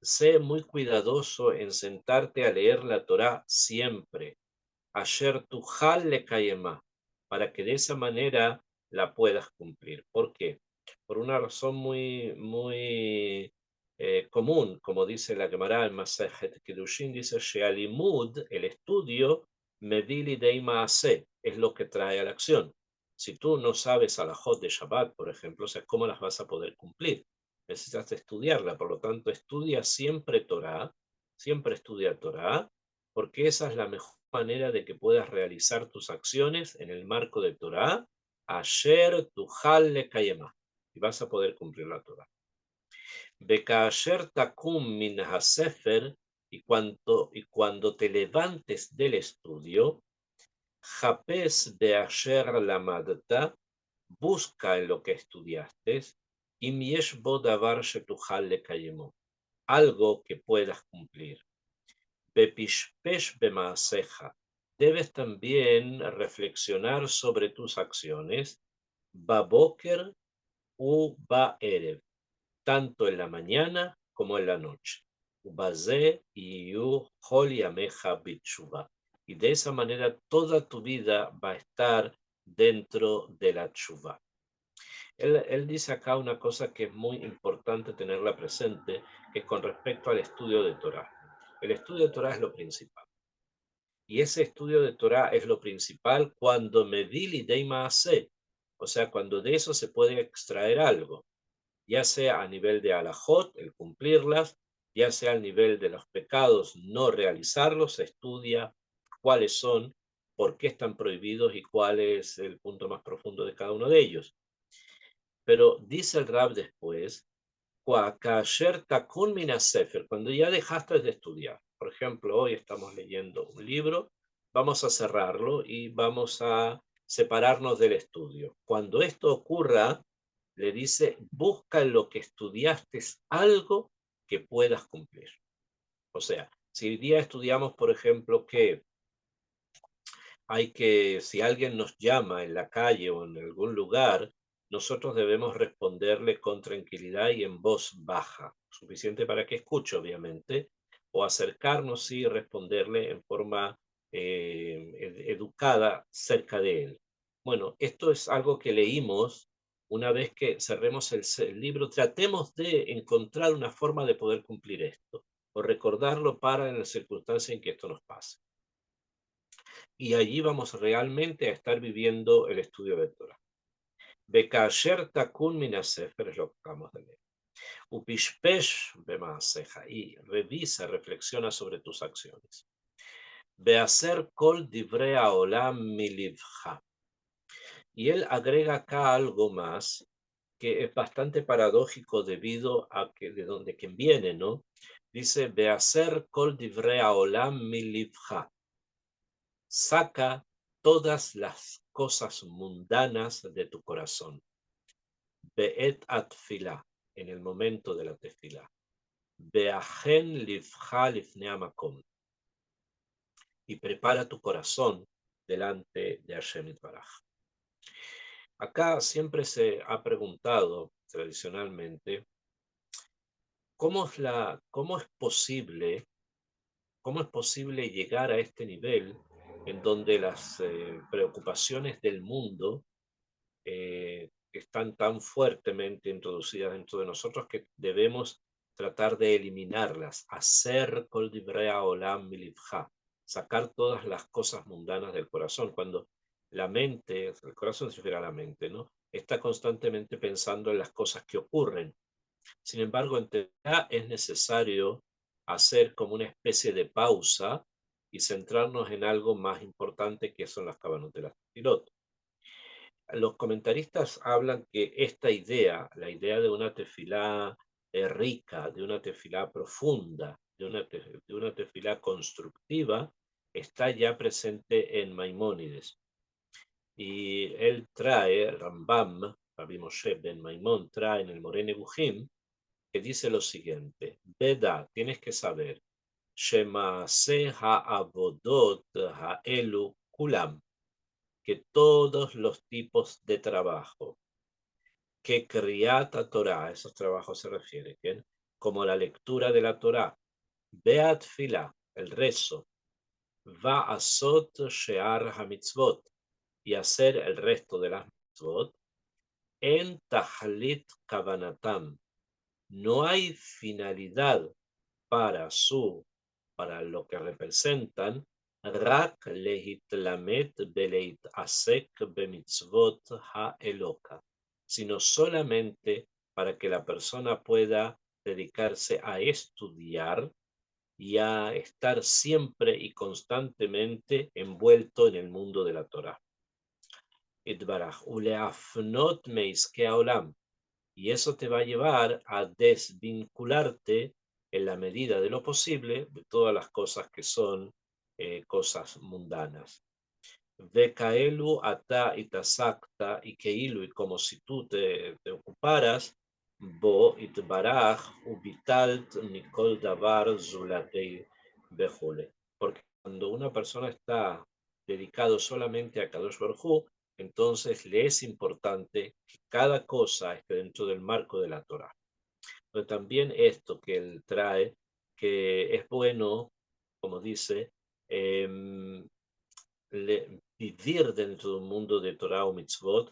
S1: Sé muy cuidadoso en sentarte a leer la Torah siempre. Asher tujal le kayema, para que de esa manera la puedas cumplir. ¿Por qué? Por una razón muy común, como dice la Gemara en Masejet Kedushin, dice Shealimud, el estudio, Medili Dei Maaseh, es lo que trae a la acción. Si tú no sabes alajot de Shabbat, por ejemplo, o sea, ¿cómo las vas a poder cumplir? Necesitas estudiarla, por lo tanto, estudia siempre estudia Torah, porque esa es la mejor manera de que puedas realizar tus acciones en el marco de Torah, Asher Tujal Lekayemah, y vas a poder cumplir la Torah. Bekasher takum min hasefer, y cuando te levantes del estudio, japes beasher lamadta, busca en lo que estudiaste, im yesh bo davar shetuchal lekayemo, algo que puedas cumplir. Bepishpesh bemaaseja, debes también reflexionar sobre tus acciones, baboker u baerev, tanto en la mañana como en la noche. Y de esa manera toda tu vida va a estar dentro de la tshuva. Él dice acá una cosa que es muy importante tenerla presente, que es con respecto al estudio de Torah. El estudio de Torah es lo principal. Y ese estudio de Torah es lo principal cuando medili deima hace, o sea, cuando de eso se puede extraer algo, ya sea a nivel de alajot, el cumplirlas, ya sea al nivel de los pecados, no realizarlos, se estudia cuáles son, por qué están prohibidos y cuál es el punto más profundo de cada uno de ellos. Pero dice el Rab después, cuando ya dejaste de estudiar, por ejemplo, hoy estamos leyendo un libro, vamos a cerrarlo y vamos a separarnos del estudio. Cuando esto ocurra, le dice, busca en lo que estudiaste algo que puedas cumplir. O sea, si hoy día estudiamos, por ejemplo, que si alguien nos llama en la calle o en algún lugar, nosotros debemos responderle con tranquilidad y en voz baja, suficiente para que escuche, obviamente, o acercarnos y responderle en forma educada cerca de él. Bueno, esto es algo que leímos una vez que cerremos el libro. Tratemos de encontrar una forma de poder cumplir esto o recordarlo para en la circunstancia en que esto nos pase. Y allí vamos realmente a estar viviendo el estudio de Torah. Bekasher takun minasefer, es lo que acabamos de leer. Upishpesh bemaaseja, y revisa, reflexiona sobre tus acciones. Beaser kol divrei haolam milivcha. Y él agrega acá algo más que es bastante paradójico debido a que de donde quien viene, ¿no? Dice, Beaser kol divrei haolam milivcha. Saca todas las cosas mundanas de tu corazón. Be'et atfilá, en el momento de la tefilá. Beajen livcha lifnei hamakom. Y prepara tu corazón delante de Hashem Yitbaraj. Acá siempre se ha preguntado tradicionalmente cómo es posible llegar a este nivel en donde las preocupaciones del mundo están tan fuertemente introducidas dentro de nosotros que debemos tratar de eliminarlas, hacer kol divrei haolam milivcha, sacar todas las cosas mundanas del corazón. Cuando la mente, el corazón se refiere a la mente, ¿no? Está constantemente pensando en las cosas que ocurren. Sin embargo, en teoría es necesario hacer como una especie de pausa y centrarnos en algo más importante, que son las kavanot de las tefilot. Los comentaristas hablan que esta idea, la idea de una tefilá rica, de una tefilá profunda, de una tefilá constructiva, está ya presente en Maimónides. Y él trae, Rambam, Rabbi Moshe ben Maimón, trae en el Moreh Nevuchim, que dice lo siguiente: Beda, tienes que saber, Shemaase ha'avodot ha'elu kulam, que todos los tipos de trabajo, que Kriyat Torah, a esos trabajos se refiere, ¿bien? Como la lectura de la Torah, Beat Fila, el rezo, Va Asot Shear HaMitzvot, y hacer el resto de las mitzvot, En Tahlit Kavanatam, no hay finalidad para lo que representan, רק להתלמד ולהתעסק במצוות האלוקה, sino solamente para que la persona pueda dedicarse a estudiar y a estar siempre y constantemente envuelto en el mundo de la Torá. Itbaraj, uleafnot meiske haolam, y eso te va a llevar a desvincularte en la medida de lo posible de todas las cosas que son cosas mundanas. Ve kaelu ata itasakta y keilu, y como si tú te ocuparas, bo itbaraj ubitalt nikol davar zulatei bejule. Porque cuando una persona está dedicado solamente a Kadosh Baruj Hu, entonces le es importante que cada cosa esté dentro del marco de la Torah. Pero también esto que él trae, que es bueno, como dice, vivir dentro de un mundo de Torah o mitzvot,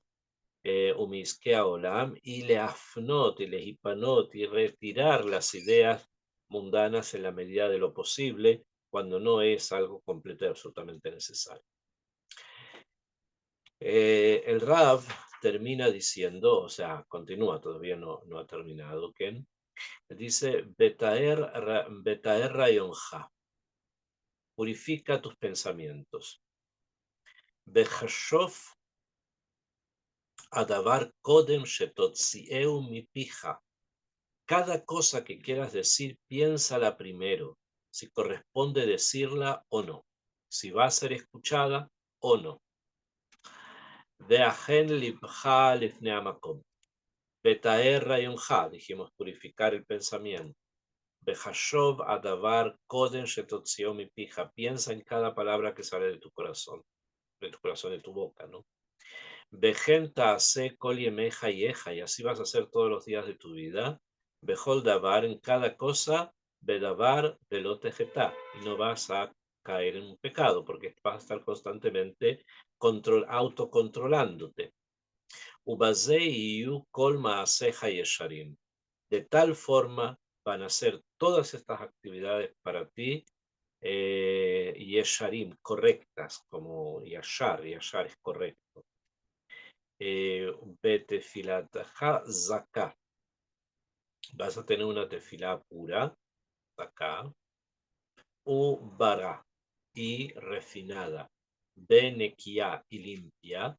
S1: umiskea olam, y le afnot y le hipanot, y retirar las ideas mundanas en la medida de lo posible, cuando no es algo completo y absolutamente necesario. El Rav termina diciendo, o sea, continúa, todavía no ha terminado, Ken. Dice, Betaer rayonja, purifica tus pensamientos. Bechashov adavar kodem shetotzieu mi pija. Cada cosa que quieras decir, piénsala primero, si corresponde decirla o no, si va a ser escuchada o no. Veajen libja lifnei hamakom. Betaer rayonja, dijimos purificar el pensamiento. Bechashov adavar kodem shetotzieu mi pija. Piensa en cada palabra que sale de tu corazón, de tu boca, ¿no? Vejenta hace kol yemeja yeja, y así vas a hacer todos los días de tu vida. Bejol davar, en cada cosa, bedavar velotejeta, y no vas a caer en un pecado, porque vas a estar constantemente autocontrolándote. Ubazei yu kol maaseja yesharim. De tal forma van a ser todas estas actividades para ti yesharim, correctas, como yashar es correcto. Betefilataja zaka. Vas a tener una tefilá pura, zaka, ubara, y refinada, benekia, y limpia,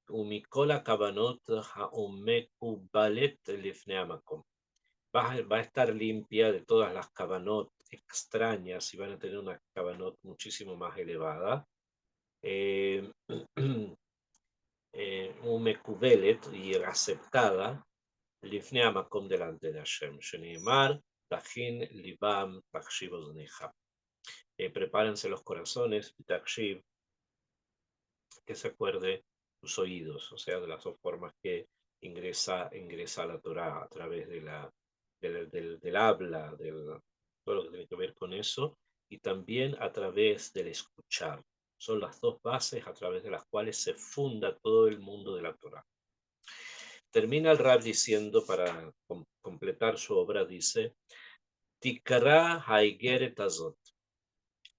S1: umikola kabanot haumekubalet lifnei hamakom. Va a estar limpia de todas las kabanot extrañas y van a tener una kabanot muchísimo más elevada. Umekubelet, y aceptada, lifnei hamakom, delante de Hashem. Sheneimar, tachin libam takshiv oznecha. Prepárense los corazones, takshiv, que se acuerde tus oídos, o sea, de las dos formas que ingresa la Torah, a través de del habla, todo lo que tiene que ver con eso, y también a través del escuchar. Son las dos bases a través de las cuales se funda todo el mundo de la Torah. Termina el Rab diciendo, para completar su obra, dice, Tikra haigeret azot.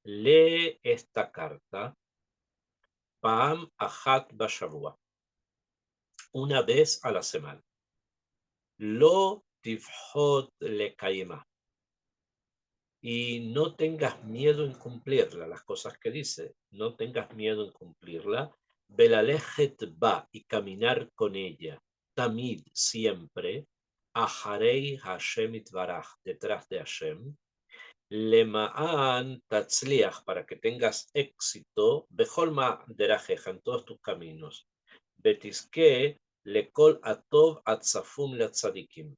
S1: Lee esta carta, Pam achat bashavua, una vez a la semana. Lo tifhot lekayema. Y no tengas miedo en cumplirla, las cosas que dice, no tengas miedo en cumplirla. Belalejet ba, y caminar con ella. Tamid, siempre. Aharei Hashem itbaraj, detrás de Hashem. Lema'an tatzliach, para que tengas éxito. Bejolma derajeja, en todos tus caminos. Betisque lekol atov atzafum latzadikim.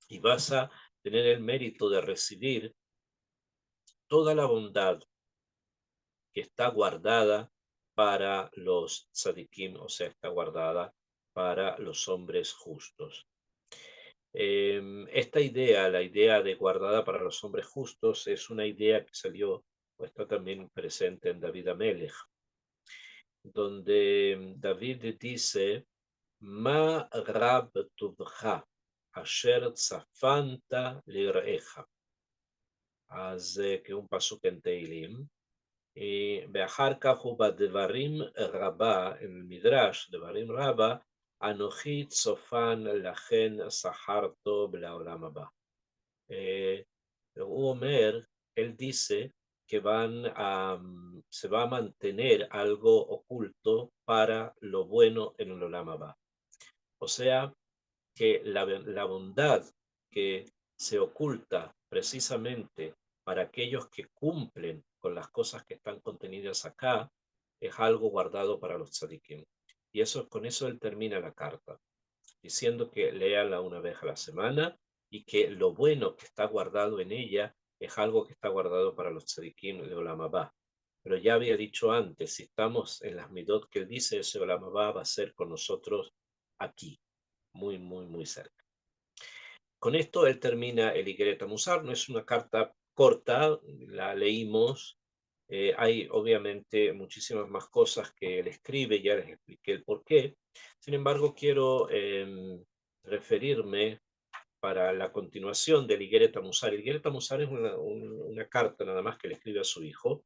S1: Y vas a tener el mérito de recibir toda la bondad que está guardada para los tzadikim, o sea, está guardada para los hombres justos. Esta idea, la idea de guardada para los hombres justos, es una idea que salió o está también presente en David Amelech, donde David dice, Ma rab tuvcha, asher tzafanta lir'echa. אז כהוא פסוק en תהילים. ואחר כך הוא בדברים רבה, מדרש, דברים רבה, אנוכי צופן לכן שכר טוב לעולם הבא. הוא אומר, él dice que se va a mantener algo oculto para lo bueno en el Olam Haba. O sea, que la bondad que se oculta precisamente para aquellos que cumplen con las cosas que están contenidas acá, es algo guardado para los tzadikim. Y con eso él termina la carta, diciendo que léala una vez a la semana y que lo bueno que está guardado en ella es algo que está guardado para los tzadikim de Olam Haba. Pero ya había dicho antes, si estamos en las midot que él dice, ese Olam Haba va a ser con nosotros aquí, muy, muy, muy cerca. Con esto él termina el Igeret Musar. No es una carta corta, la leímos. Hay obviamente muchísimas más cosas que él escribe, ya les expliqué el por qué. Sin embargo, quiero referirme para la continuación del Igeret Musar. El Igeret Musar es una carta nada más que le escribe a su hijo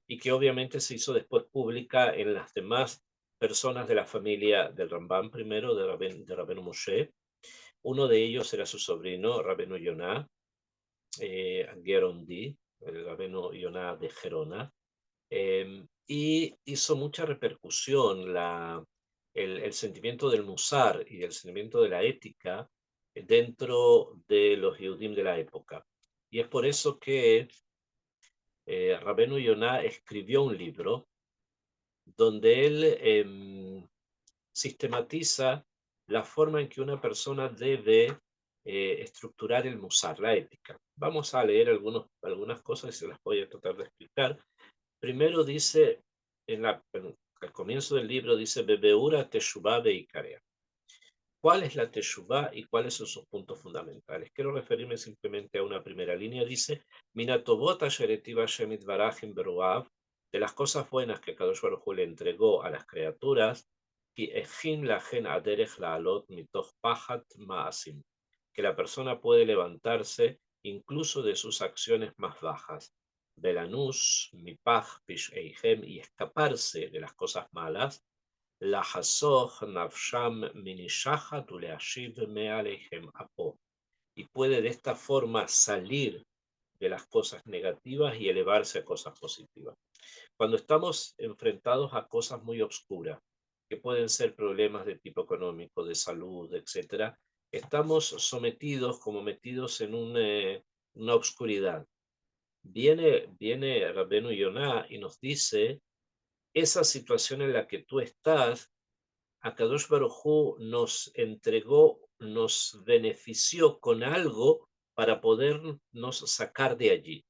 S1: y que obviamente se hizo después pública en las demás personas de la familia del Rambam, primero de Rabbeinu Moshe. Uno de ellos era su sobrino, Rabbeinu Yonah, Gerondi, el Rabbeinu Yonah de Gerona, y hizo mucha repercusión el sentimiento del Musar y el sentimiento de la ética dentro de los Yehudim de la época. Y es por eso que Rabbeinu Yonah escribió un libro donde él sistematiza la forma en que una persona debe estructurar el Musar, la ética. Vamos a leer algunas cosas y se las voy a tratar de explicar. Primero dice, al comienzo del libro dice, Bebeura Teshuvah Beikarea. ¿Cuál es la Teshuvah y cuáles son sus puntos fundamentales? Quiero referirme simplemente a una primera línea. Dice, Minatovot asher etiv Hashem itbarach beruav, de las cosas buenas que Kadosh Baruj Hu le entregó a las criaturas, que la persona puede levantarse incluso de sus acciones más bajas. Belanus, mipach, pisheihem, y escaparse de las cosas malas. La hasoch nafsham minishahat uleashiv mealeihem apo. Y puede de esta forma salir de las cosas negativas y elevarse a cosas positivas. Cuando estamos enfrentados a cosas muy oscuras, que pueden ser problemas de tipo económico, de salud, etc., estamos sometidos, como metidos en una oscuridad. Viene Rabbeinu Yonah y nos dice, esa situación en la que tú estás, Akadosh Baruj Hu nos entregó, nos benefició con algo para podernos sacar de allí.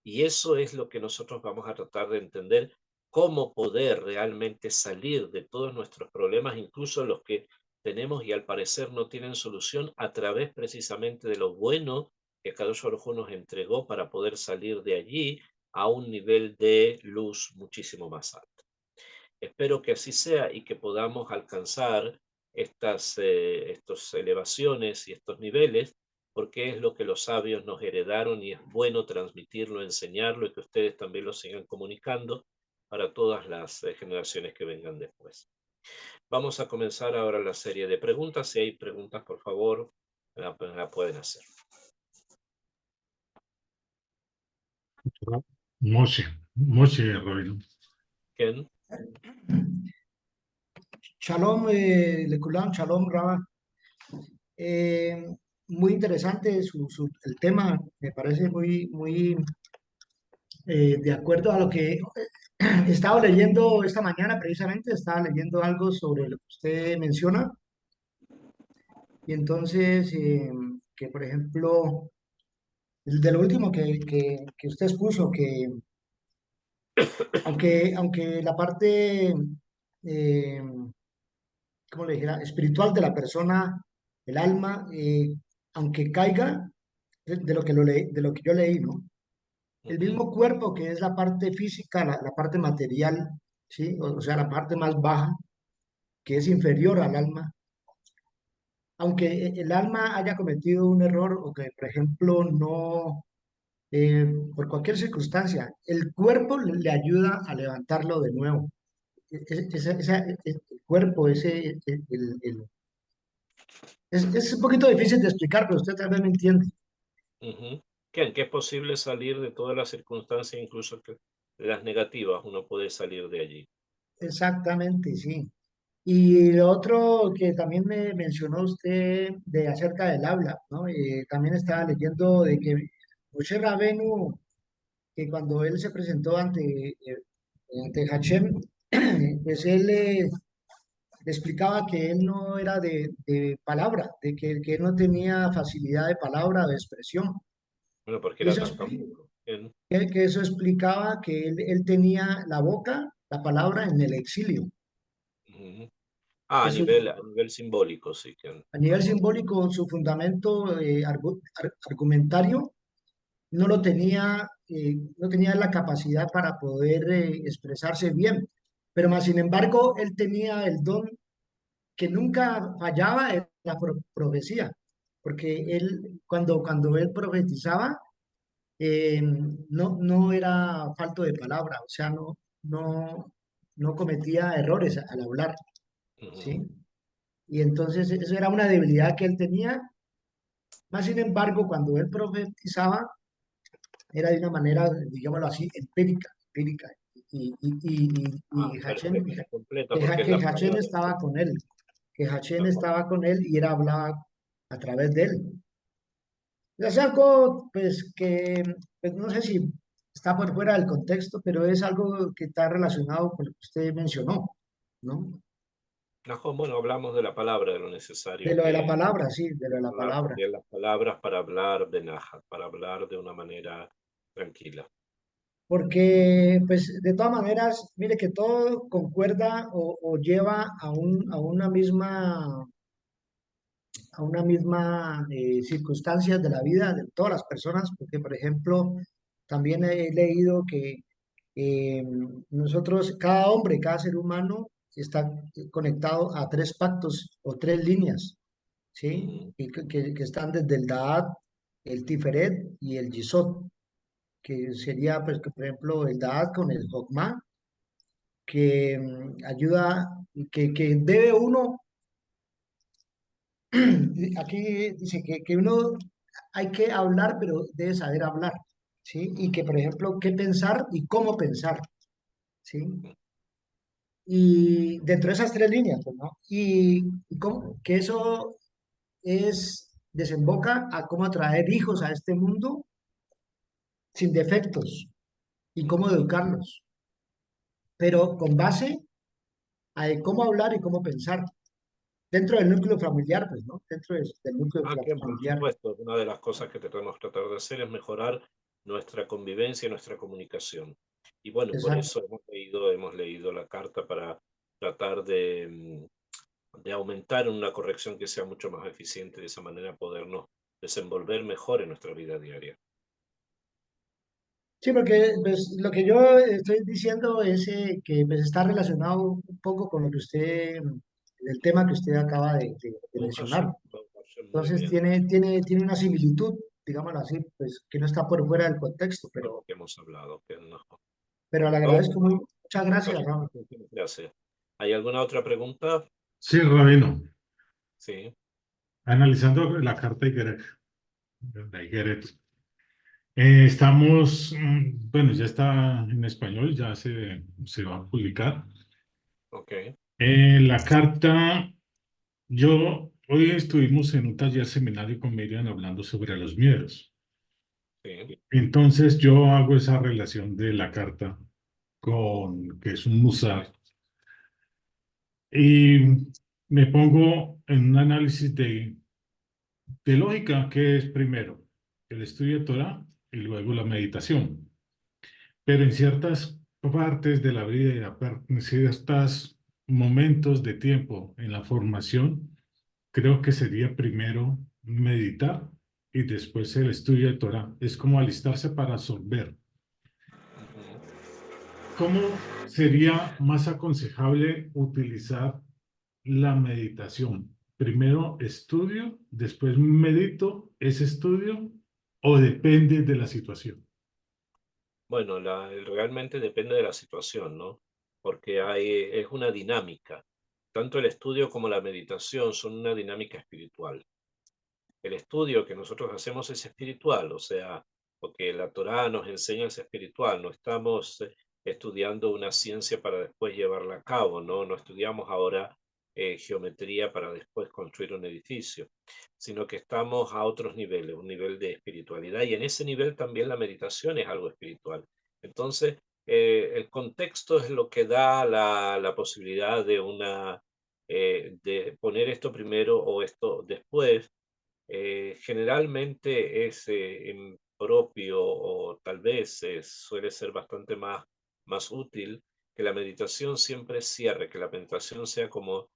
S1: Y eso es lo que nosotros vamos a tratar de entender, cómo poder realmente salir de todos nuestros problemas, incluso los que tenemos y al parecer no tienen solución, a través precisamente de lo bueno que Kadosh Baruj Hu nos entregó para poder salir de allí a un nivel de luz muchísimo más alto. Espero que así sea y que podamos alcanzar estas elevaciones y estos niveles, porque es lo que los sabios nos heredaron y es bueno transmitirlo, enseñarlo y que ustedes también lo sigan comunicando para todas las generaciones que vengan después. Vamos a comenzar ahora la serie de preguntas. Si hay preguntas, por favor, la pueden hacer.
S2: Moshe, Rabino.
S1: Ken.
S3: Shalom, Lekulam, Shalom, Raba. Muy interesante el tema, me parece muy de acuerdo a lo que he estado leyendo esta mañana, precisamente estaba leyendo algo sobre lo que usted menciona. Y entonces, que por ejemplo, de lo último que usted expuso, que aunque la parte, eh, ¿cómo le dijera?, espiritual de la persona, el alma, aunque caiga, de lo que de lo que yo leí, ¿no? El mismo cuerpo que es la parte física, la parte material, ¿sí? O sea, la parte más baja, que es inferior al alma, aunque el alma haya cometido un error o que, por ejemplo, no, por cualquier circunstancia, el cuerpo le ayuda a levantarlo de nuevo. El cuerpo, es un poquito difícil de explicar, pero usted tal vez me entiende.
S1: Ujú. Que es posible salir de todas las circunstancias, incluso de las negativas, uno puede salir de allí.
S3: Exactamente, sí. Y lo otro que también me mencionó usted de acerca del habla, ¿no? También estaba leyendo de que Moshe Rabenu, que cuando él se presentó ante Hashem, pues él le explicaba que él no era de palabra, que él no tenía facilidad de palabra, de expresión.
S1: Bueno, porque
S3: Y
S1: era
S3: eso,
S1: tartamudo.
S3: que eso explicaba que él tenía la boca, la palabra en el exilio.
S1: Ujú.
S3: Eso,
S1: A nivel simbólico, sí.
S3: a nivel simbólico, su fundamento argumentario no lo tenía, no tenía la capacidad para poder expresarse bien, pero más sin embargo, él tenía el don que nunca fallaba en la profecía, porque él, cuando él profetizaba, no era falto de palabra, o sea, no, no cometía errores al hablar, ¿sí?
S1: Ujú.
S3: Y entonces eso era una debilidad que él tenía, más sin embargo, cuando él profetizaba, era de una manera, digámoslo así, empírica. Y Hashem,
S1: Perfecto, completa, porque es
S3: Que
S1: la
S3: Hashem
S1: palabra.
S3: estaba con él, que Hashem
S1: La palabra.
S3: estaba con él y él hablaba a través de él. Es algo, pues, que pues, no sé si está por fuera del contexto, pero es algo que está relacionado con lo que usted mencionó, ¿no?
S1: Bueno, hablamos de la palabra, de lo
S3: De
S1: necesario
S3: lo de la
S1: que es
S3: palabra, sí, de lo de la
S1: hablar
S3: palabra.
S1: también las palabras para hablar de Naja, para hablar de una manera tranquila.
S3: Porque, pues, de todas maneras, mire que todo concuerda o lleva a una misma circunstancia de la vida de todas las personas, porque, por ejemplo, también he leído que eh, nosotros, cada hombre, cada ser humano, está conectado a tres pactos o tres líneas, ¿sí?
S1: Ujú.
S3: Que están desde el Da'at, el Tiferet y el Yisod, que sería, pues, que, por ejemplo, el Da'at con el Jokmah, que ayuda, que debe uno, aquí dice que uno hay que hablar, pero debe saber hablar, ¿sí? Y que, por ejemplo, qué pensar y cómo pensar, ¿sí? Y dentro de esas tres líneas, pues, ¿no? Que eso desemboca a cómo atraer hijos a este mundo sin defectos y cómo educarlos, pero con base a cómo hablar y cómo pensar, dentro del núcleo familiar, pues, ¿no? Dentro del núcleo
S1: Que por
S3: familiar.
S1: supuesto, una de las cosas que tenemos que tratar de hacer es mejorar nuestra convivencia y nuestra comunicación. Y bueno, por
S3: Exacto.
S1: eso hemos leído la carta para tratar de aumentar una corrección que sea mucho más eficiente, de esa manera podernos desenvolver mejor en nuestra vida diaria.
S3: Sí, porque pues, lo que yo estoy diciendo es que pues, está relacionado un poco con lo que el tema que usted acaba de mencionar.
S1: Baruch Hashem, muy
S3: Entonces
S1: bien,
S3: tiene una similitud, digámoslo así, pues que no está por fuera del contexto,
S1: con lo que hemos hablado.
S3: pero le
S1: Baruch
S3: agradezco muy, muchas gracias, Raúl.
S1: Hashem, gracias. ¿Hay alguna otra pregunta?
S2: Sí, Rabino,
S1: Sí,
S2: analizando la carta de Igeret, estamos, bueno, ya está en español, ya se va a publicar.
S1: ok,
S2: La carta, hoy estuvimos en un taller seminario con Miriam hablando sobre los miedos.
S1: sí.
S2: Entonces yo hago esa relación de la carta con que es un musar y me pongo en un análisis de lógica, que es primero el estudio de Torah y luego la meditación. Pero en ciertas partes de la vida, en ciertos momentos de tiempo en la formación, creo que sería primero meditar y después el estudio de Torah. Es como alistarse para absorber. ¿Cómo sería más aconsejable utilizar la meditación? primero estudio, después medito ese estudio, o depende de la situación?
S1: Bueno, realmente depende de la situación, ¿no? Porque es una dinámica. Tanto el estudio como la meditación son una dinámica espiritual. El estudio que nosotros hacemos es espiritual, o sea, lo que la Torá nos enseña es espiritual. No estamos estudiando una ciencia para después llevarla a cabo, ¿no? No estudiamos ahora geometría para después construir un edificio, sino que estamos a otros niveles, un nivel de espiritualidad, y en ese nivel también la meditación es algo espiritual. Entonces, el contexto es lo que da la posibilidad de poner esto primero o esto después. Generalmente es propio, o tal vez suele ser bastante más útil que la meditación siempre cierre, que la meditación sea como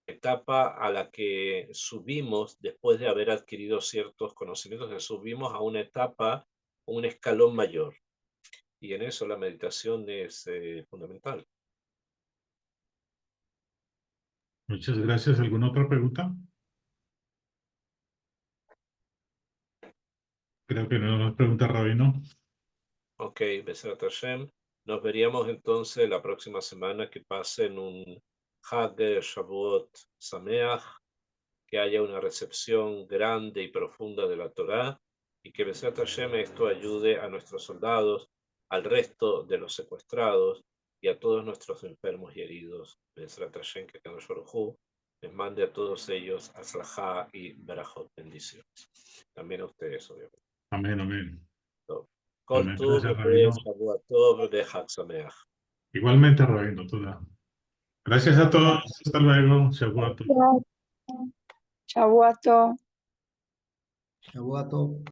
S1: etapa a la que subimos después de haber adquirido ciertos conocimientos, que subimos a una etapa, un escalón mayor. Y en eso la meditación es fundamental.
S2: Muchas gracias. ¿Alguna otra pregunta? Creo que no nos pregunta Rabino.
S1: Ok, Besrat Hashem. Nos veríamos entonces la próxima semana. Que pasen un Hag Shavuot Sameach, que haya una recepción grande y profunda de la Torá, y que Besrat Hashem esto ayude a nuestros soldados, al resto de los secuestrados y a todos nuestros enfermos y heridos. Besrat Hashem, que Kadosh Baruj Hu les mande a todos ellos Aslajá y Berajot, bendiciones. También a ustedes, obviamente.
S2: Amén, amén.
S1: Kol
S2: Amén.
S1: Tuv,
S2: Gracias, Rabino.
S1: Shavuot Tov, Hag Sameach.
S2: Igualmente, Rabino, toda. Gracias a todos. Hasta luego. Shavuot Tov.
S4: Shavuot Tov.
S3: Shavuot Tov.